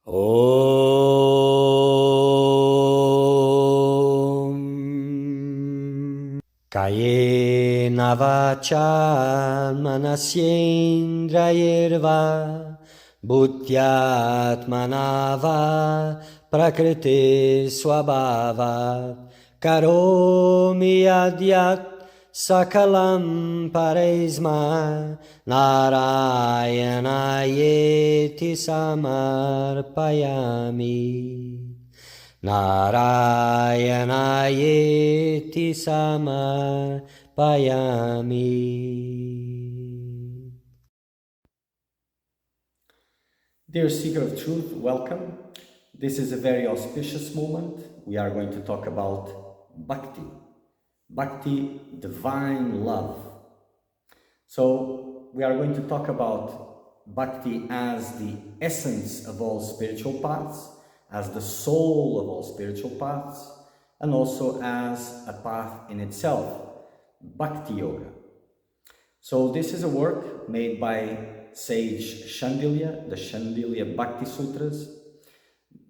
Om Kayena vacha manasyendrayirva Bhutyatmanava prakriti swabhava Karomi adyat sakalam paresma Narayana samarpayami Narayana samarpayami. Dear Seeker of Truth, welcome. This is a very auspicious moment. We are going to talk about Bhakti. Bhakti, divine love. So we are going to talk about Bhakti as the essence of all spiritual paths, as the soul of all spiritual paths, and also as a path in itself, Bhakti Yoga. So this is a work made by sage Shandilya, the Shandilya Bhakti Sutras.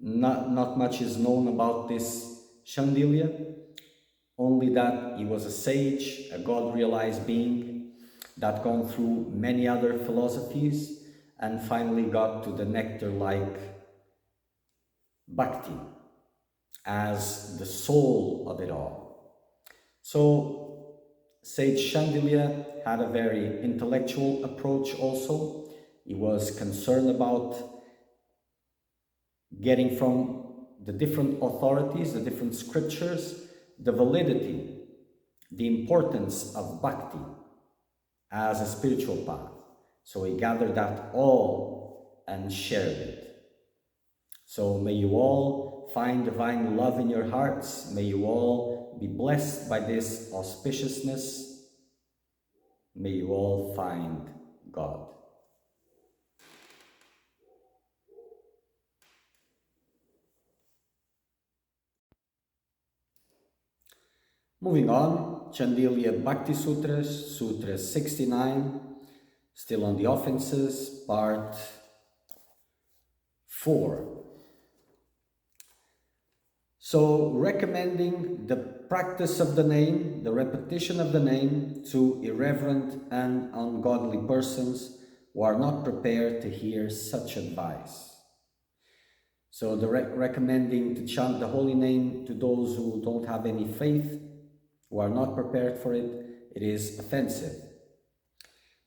Not much is known about this Shandilya, only that he was a sage, a God-realized being that gone through many other philosophies and finally got to the nectar-like Bhakti as the soul of it all. So Sage Shandilya had a very intellectual approach also. He was concerned about getting from the different authorities, the different scriptures, the validity, the importance of bhakti as a spiritual path. So he gathered that all and shared it. So may you all find divine love in your hearts. May you all be blessed by this auspiciousness. May you all find God. Moving on, Chandilya Bhakti Sutras, Sutra 69, still on the offenses, part 4. So, recommending the practice of the name, the repetition of the name to irreverent and ungodly persons who are not prepared to hear such advice. So, the recommending to chant the holy name to those who don't have any faith, who are not prepared for it, it is offensive.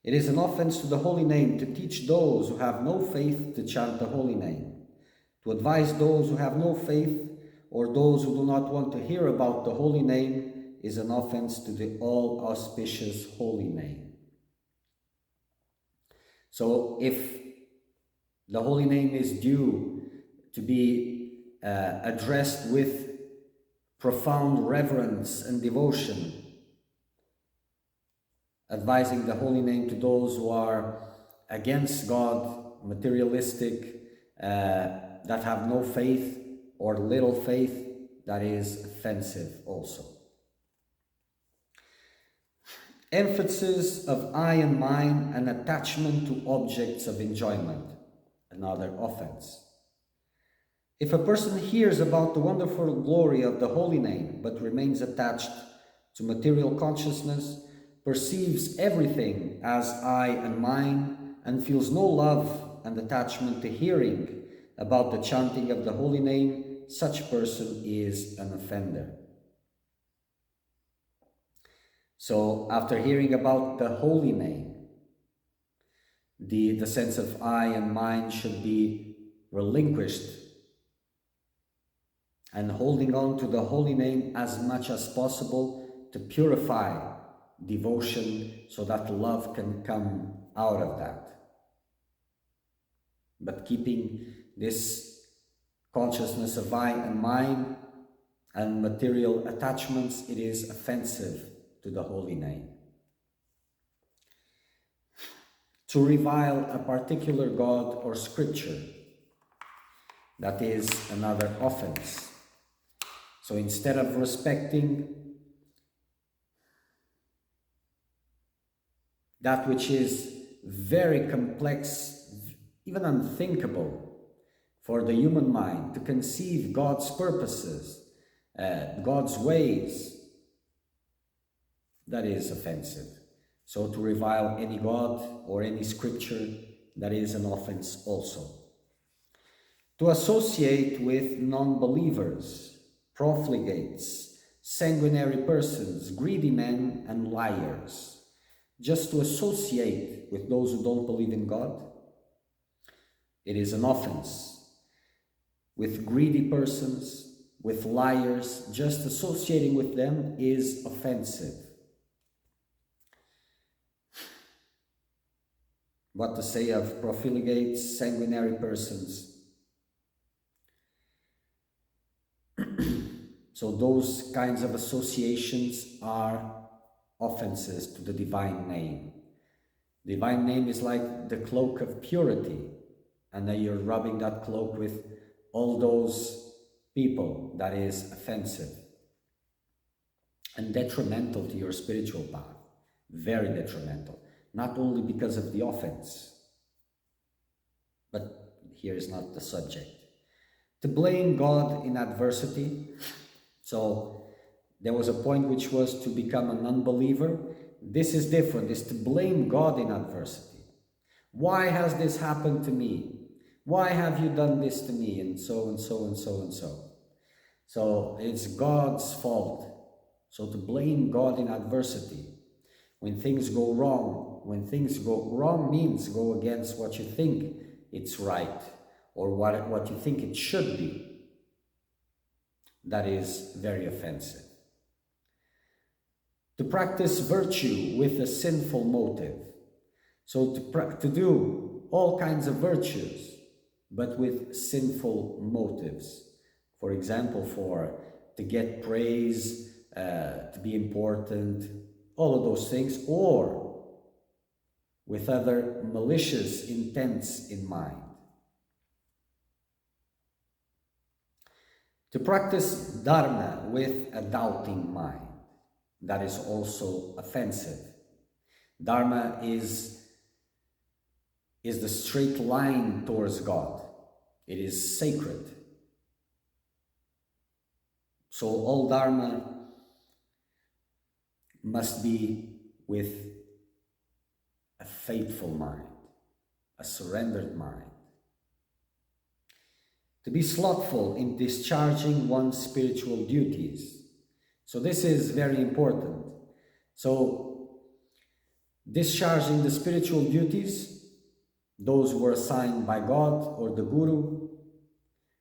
It is an offense to the holy name to teach those who have no faith to chant the holy name, to advise those who have no faith or those who do not want to hear about the holy name is an offense to the all-auspicious holy name. So if the holy name is due to be addressed with profound reverence and devotion, advising the holy name to those who are against God, materialistic, that have no faith or little faith, that is offensive also. Emphasis of I and mine and attachment to objects of enjoyment, another offense. If a person hears about the wonderful glory of the holy name but remains attached to material consciousness, perceives everything as I and mine, and feels no love and attachment to hearing about the chanting of the holy name, such person is an offender. So after hearing about the holy name, the sense of I and mine should be relinquished, and holding on to the holy name as much as possible to purify devotion so that love can come out of that. But keeping this consciousness of I and mine and material attachments, it is offensive to the holy name. To revile a particular God or scripture, that is another offense. So instead of respecting that which is very complex, even unthinkable for the human mind to conceive God's purposes, God's ways, that is offensive. So to revile any God or any scripture, that is an offense also. To associate with non-believers, profligates, sanguinary persons, greedy men, and liars, just to associate with those who don't believe in God, it is an offense. With greedy persons, with liars, just associating with them is offensive. What to say of profligates, sanguinary persons? So those kinds of associations are offenses to the divine name. Divine name is like the cloak of purity, and then you're rubbing that cloak with all those people. That is offensive and detrimental to your spiritual path. Very detrimental. Not only because of the offense, but here is not the subject. To blame God in adversity. So there was a point which was to become an unbeliever. This is different. It's to blame God in adversity. Why has this happened to me? Why have you done this to me? And so and so and so and so. So it's God's fault. So to blame God in adversity. When things go wrong means go against what you think it's right or what you think it should be. That is very offensive. To practice virtue with a sinful motive. So to do all kinds of virtues, but with sinful motives. For example, to get praise, to be important, all of those things, or with other malicious intents in mind. To practice dharma with a doubting mind, that is also offensive. Dharma is the straight line towards God. It is sacred. So all dharma must be with a faithful mind, a surrendered mind. To be slothful in discharging one's spiritual duties. So this is very important. So discharging the spiritual duties, those who are assigned by God or the Guru,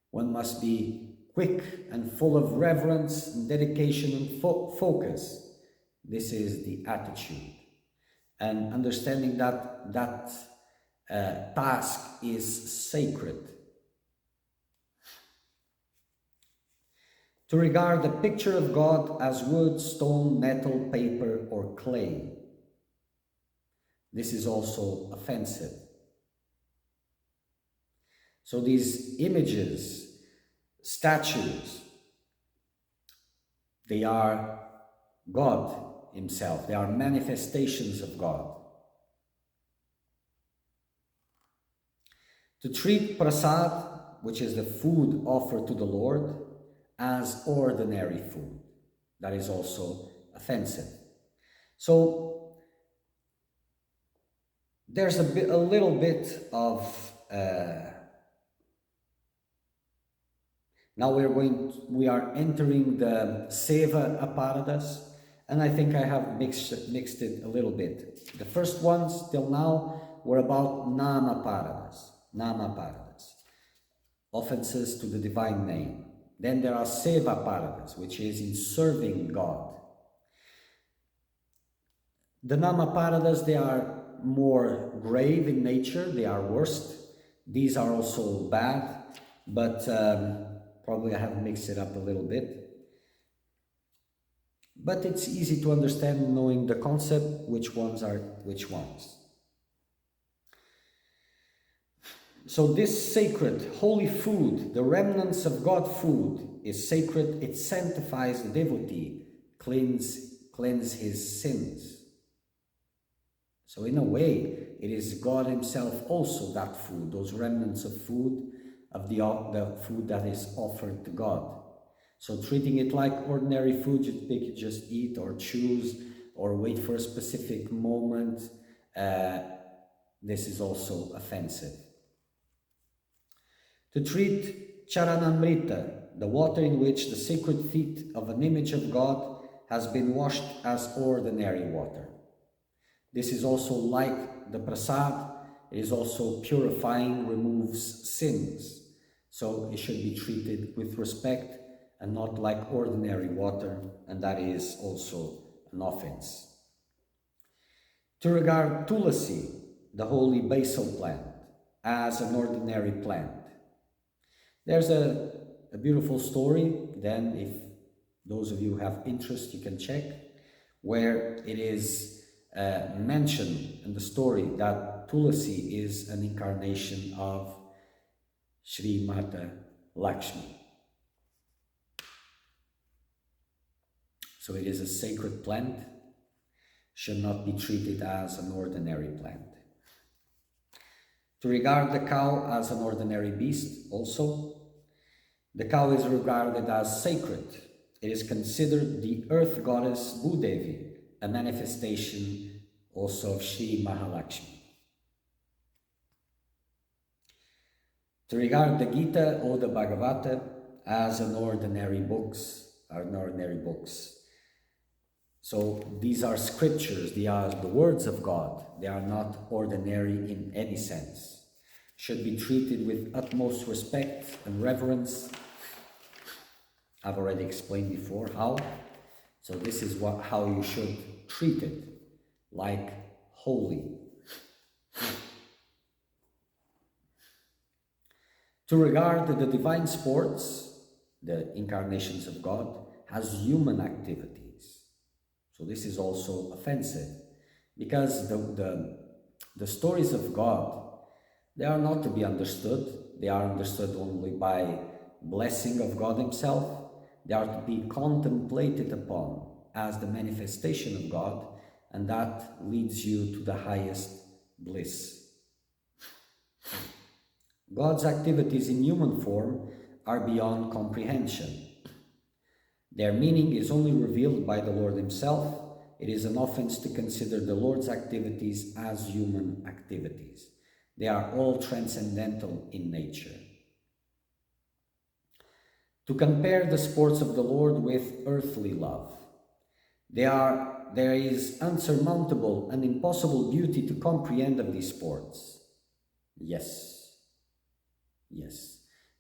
one must be quick and full of reverence and dedication and focus. This is the attitude. And understanding that task is sacred. To regard the picture of God as wood, stone, metal, paper, or clay. This is also offensive. So these images, statues, they are God Himself. They are manifestations of God. To treat prasad, which is the food offered to the Lord, as ordinary food. That is also offensive. So there's a little bit of now we are entering the Seva Aparadas, and I think I have mixed it a little bit. The first ones till now were about Nama Paradas, offenses to the divine name. Then there are Seva Paradas, which is in serving God. The Nama Paradas, they are more grave in nature, they are worst. These are also bad, but probably I have mixed it up a little bit. But it's easy to understand knowing the concept, which ones are which ones. So this sacred, holy food, the remnants of God food, is sacred. It sanctifies the devotee, cleanse his sins. So in a way, it is God Himself also, that food, those remnants of food of the food that is offered to God. So treating it like ordinary food they could just eat or choose or wait for a specific moment, this is also offensive. To treat Charanamrita, the water in which the sacred feet of an image of God has been washed, as ordinary water. This is also like the prasad. It is also purifying, removes sins. So it should be treated with respect and not like ordinary water, and that is also an offense. To regard tulasi, the holy basil plant, as an ordinary plant. There's a beautiful story, then if those of you have interest, you can check, where it is mentioned in the story that tulasi is an incarnation of Shri Mata Lakshmi. So it is a sacred plant, should not be treated as an ordinary plant. To regard the cow as an ordinary beast also, the cow is regarded as sacred. It is considered the earth goddess Bhudevi, a manifestation also of Shri Mahalakshmi. To regard the Gita or the Bhagavata as an ordinary books. So these are scriptures, they are the words of God. They are not ordinary in any sense. Should be treated with utmost respect and reverence. I've already explained before how. So this is how you should treat it, like holy. To regard the divine sports, the incarnations of God, as human activities. So this is also offensive, because the stories of God, they are not to be understood. They are understood only by blessing of God himself. They are to be contemplated upon as the manifestation of God, and that leads you to the highest bliss. God's activities in human form are beyond comprehension. Their meaning is only revealed by the Lord himself. It is an offense to consider the Lord's activities as human activities. They are all transcendental in nature. To compare the sports of the Lord with earthly love. There is unsurmountable and impossible beauty to comprehend of these sports. Yes.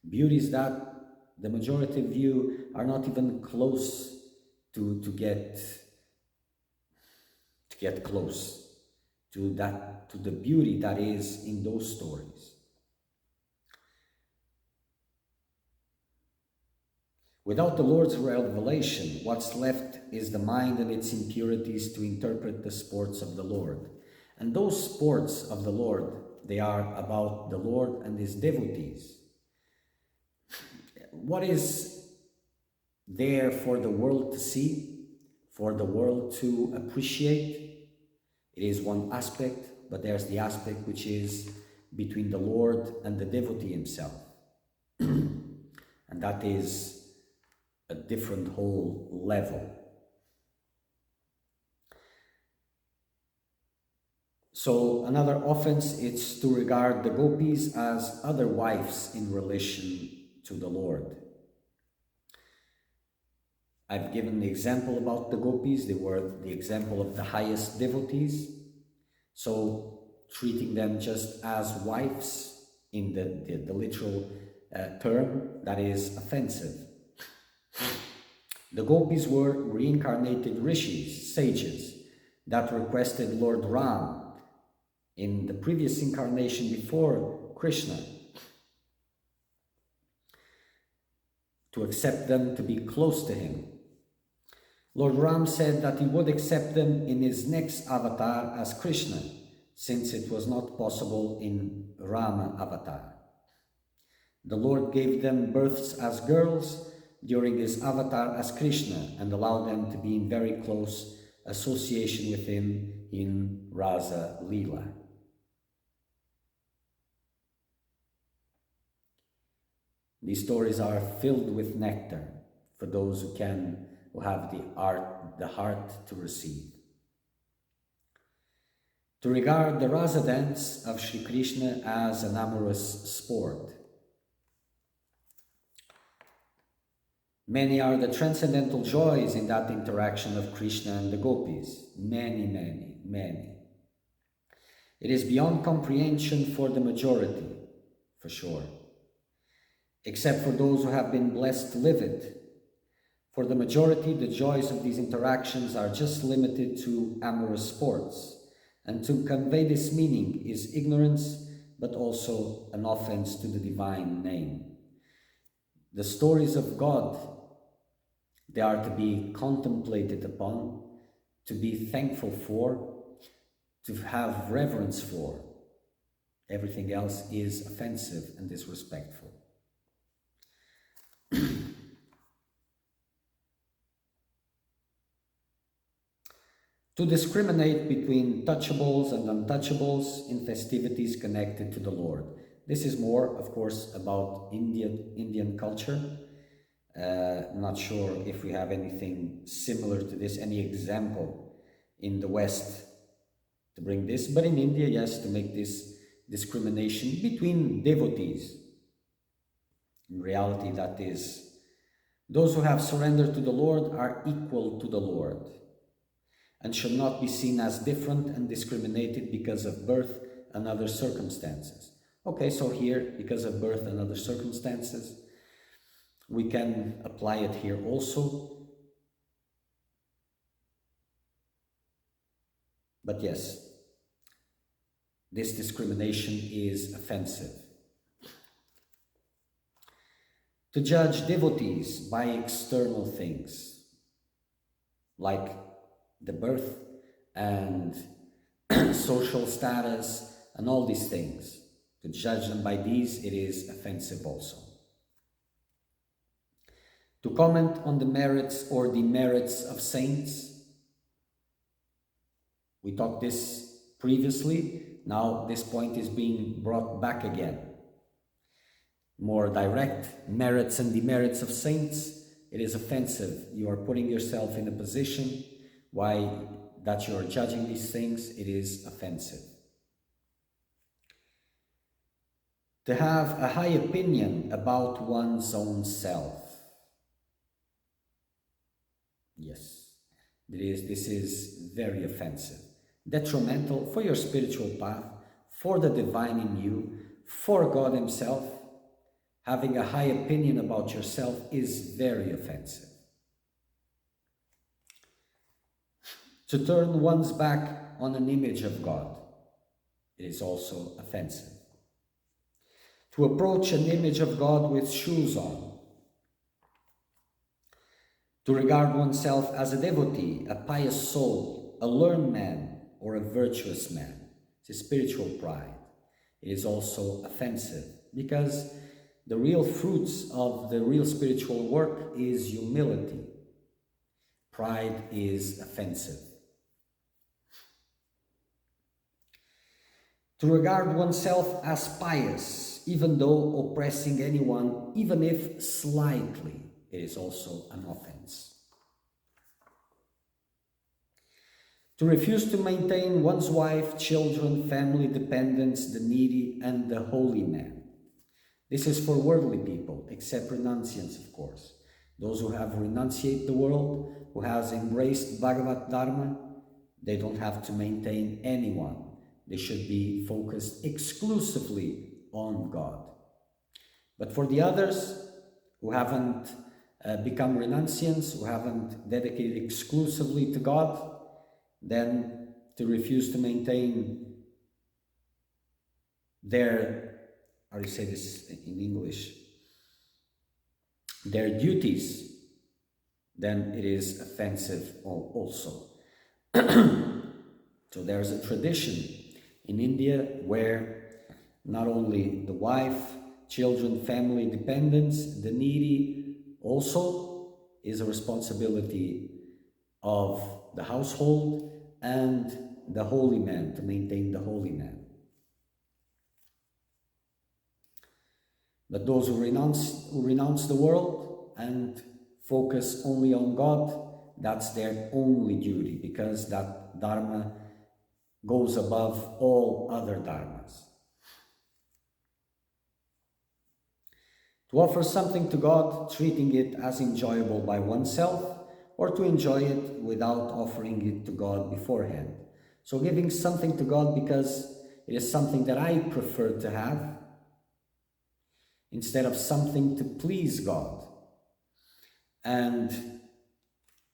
Beauties that the majority of you are not even close to get close to the beauty that is in those stories. Without the Lord's revelation, what's left is the mind and its impurities to interpret the sports of the Lord. And those sports of the Lord, they are about the Lord and his devotees. What is there for the world to see, for the world to appreciate? It is one aspect, but there's the aspect which is between the Lord and the devotee himself. And that is a different whole level. So another offense is to regard the gopis as other wives in relation to the Lord. I've given the example about the gopis. They were the example of the highest devotees. So treating them just as wives in the literal term, that is offensive. The gopis were reincarnated rishis, sages, that requested Lord Ram in the previous incarnation before Krishna to accept them to be close to him. Lord Ram said that he would accept them in his next avatar as Krishna, since it was not possible in Rama avatar. The Lord gave them births as girls during his avatar as Krishna and allowed them to be in very close association with him in Rasa Leela. These stories are filled with nectar for those who have the heart to receive. To regard the rasa dance of Sri Krishna as an amorous sport. Many are the transcendental joys in that interaction of Krishna and the gopis. Many, many, many. It is beyond comprehension for the majority, for sure. Except for those who have been blessed to live it. For the majority, the joys of these interactions are just limited to amorous sports. And to convey this meaning is ignorance, but also an offense to the divine name. The stories of God, they are to be contemplated upon, to be thankful for, to have reverence for. Everything else is offensive and disrespectful. To discriminate between touchables and untouchables in festivities connected to the Lord. This is more, of course, about Indian culture. Not sure if we have anything similar to this, any example in the West to bring this, but in India, yes, to make this discrimination between devotees. In reality, that is, those who have surrendered to the Lord are equal to the Lord and should not be seen as different and discriminated because of birth and other circumstances. Okay, so here, because of birth and other circumstances, we can apply it here also. But yes, this discrimination is offensive. To judge devotees by external things, like the birth and social status and all these things. To judge them by these, it is offensive also. To comment on the merits or demerits of saints. We talked this previously. Now this point is being brought back again. More direct merits and demerits of saints. It is offensive. You are putting yourself in a position that you are judging these things. It is offensive. To have a high opinion about one's own self. Yes, this is very offensive. Detrimental for your spiritual path, for the divine in you, for God Himself. Having a high opinion about yourself is very offensive. To turn one's back on an image of God, it is also offensive. To approach an image of God with shoes on. To regard oneself as a devotee, a pious soul, a learned man, or a virtuous man. It's a spiritual pride. It is also offensive because the real fruits of the real spiritual work is humility. Pride is offensive. To regard oneself as pious, even though oppressing anyone, even if slightly, it is also an offense. To refuse to maintain one's wife, children, family, dependents, the needy, and the holy man. This is for worldly people, except renunciants, of course. Those who have renunciated the world, who has embraced Bhagavad Dharma, they don't have to maintain anyone. They should be focused exclusively on God. But for the others who haven't become renunciants, who haven't dedicated exclusively to God, then to refuse to maintain their, how do you say this in English, their duties, then it is offensive also. So there's a tradition in India where not only the wife, children, family, dependents, the needy also is a responsibility of the household and the holy man, to maintain the holy man. But those who renounce the world and focus only on God, that's their only duty, because that Dharma goes above all other Dharmas. To offer something to God, treating it as enjoyable by oneself, or to enjoy it without offering it to God beforehand. So giving something to God because it is something that I prefer to have, instead of something to please God,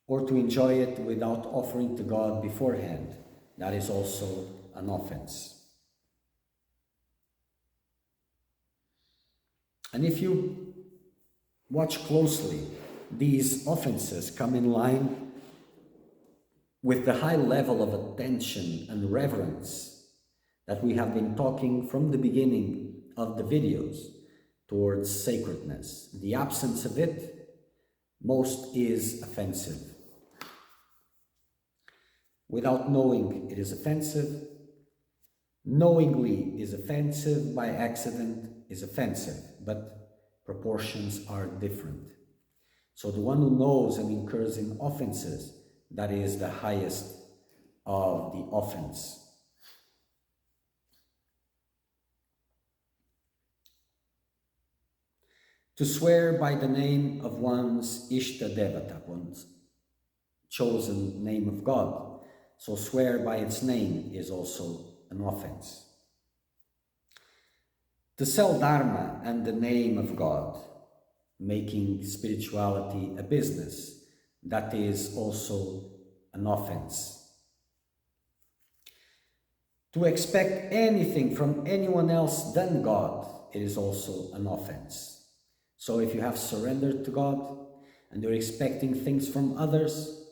or to enjoy it without offering to God beforehand. That is also an offense. And if you watch closely, these offenses come in line with the high level of attention and reverence that we have been talking from the beginning of the videos towards sacredness. The absence of it, most is offensive. Without knowing, it is offensive. Knowingly is offensive. By accident is offensive. But proportions are different. So the one who knows and incurs in offenses, that is the highest of the offense. To swear by the name of one's Ishta Devata, one's chosen name of God, so swear by its name is also an offense. To sell Dharma and the name of God, making spirituality a business, that is also an offense. To expect anything from anyone else than God, it is also an offense. So if you have surrendered to God and you're expecting things from others,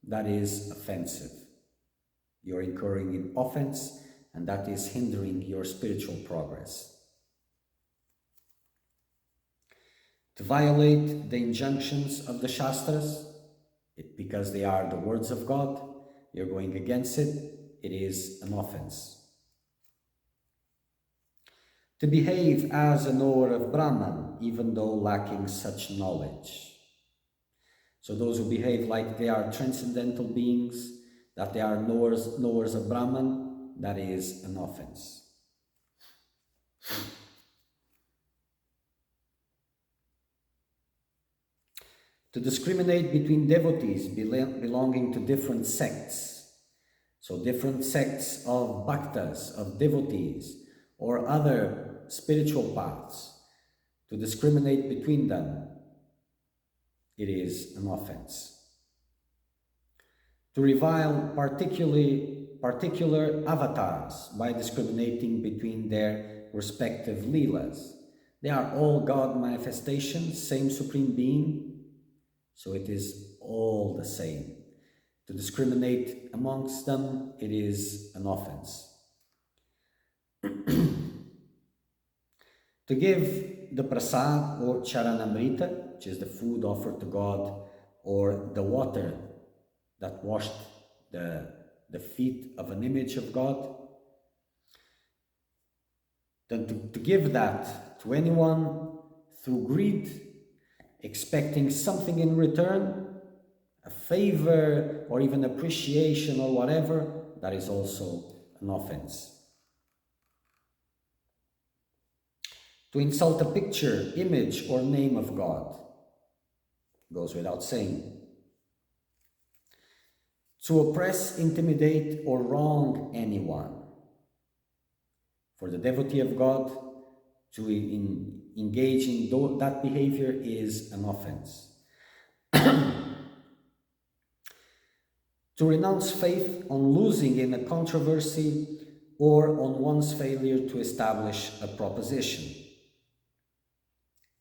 that is offensive. You're incurring in offense, and that is hindering your spiritual progress. To violate the injunctions of the Shastras, because they are the words of God, you're going against it, it is an offense. To behave as a knower of Brahman, even though lacking such knowledge. So those who behave like they are transcendental beings, that they are knowers of Brahman, that is an offense. To discriminate between devotees belonging to different sects, so different sects of bhaktas, of devotees, or other spiritual paths, to discriminate between them, it is an offense. To revile particular avatars by discriminating between their respective leelas. They are all God manifestations, same Supreme Being, so it is all the same. To discriminate amongst them, it is an offense. To give the prasad or charanamrita, which is the food offered to God, or the water that washed the feet of an image of God, then to give that to anyone through greed, expecting something in return, a favor or even appreciation or whatever, that is also an offense. To insult a picture, image, or name of God, goes without saying. To oppress, intimidate, or wrong anyone. For the devotee of God, to engage in that behavior is an offense. To renounce faith on losing in a controversy or on one's failure to establish a proposition.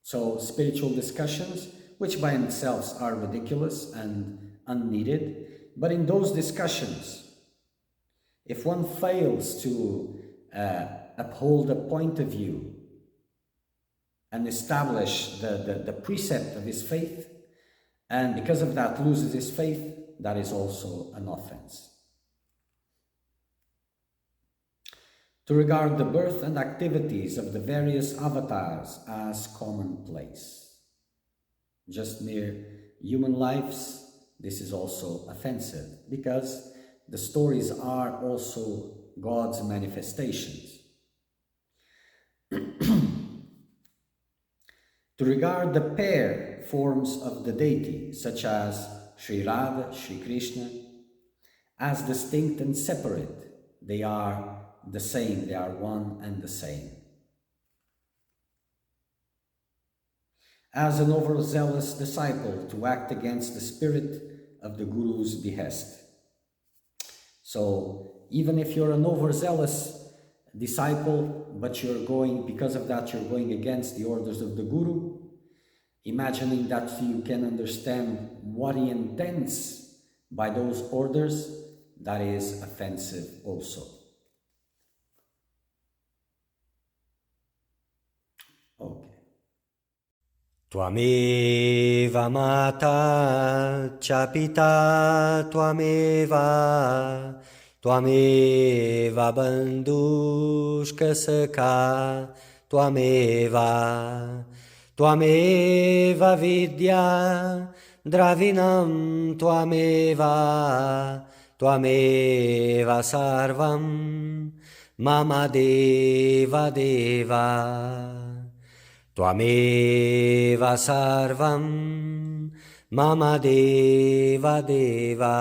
So spiritual discussions, which by themselves are ridiculous and unneeded, but in those discussions, if one fails to uphold a point of view and establish the precept of his faith, and because of that loses his faith, that is also an offense. to regard the birth and activities of the various avatars as commonplace, just mere human lives. This is also offensive because the stories are also God's manifestations. To regard the pair forms of the deity, such as Sri Radha, Sri Krishna, as distinct and separate, they are the same, they are one and the same. As an overzealous disciple, to act against the spirit of the Guru's behest. So even if you're an overzealous disciple, but because of that, you're going against the orders of the Guru, imagining that you can understand what he intends by those orders, that is offensive also. Okay. Tvameva mata cha pita tvameva Tvameva bandhushka sakha Tvameva Tvameva vidya dravinam Tvameva Tvameva sarvam mama deva deva Tvameva sarvam mama deva deva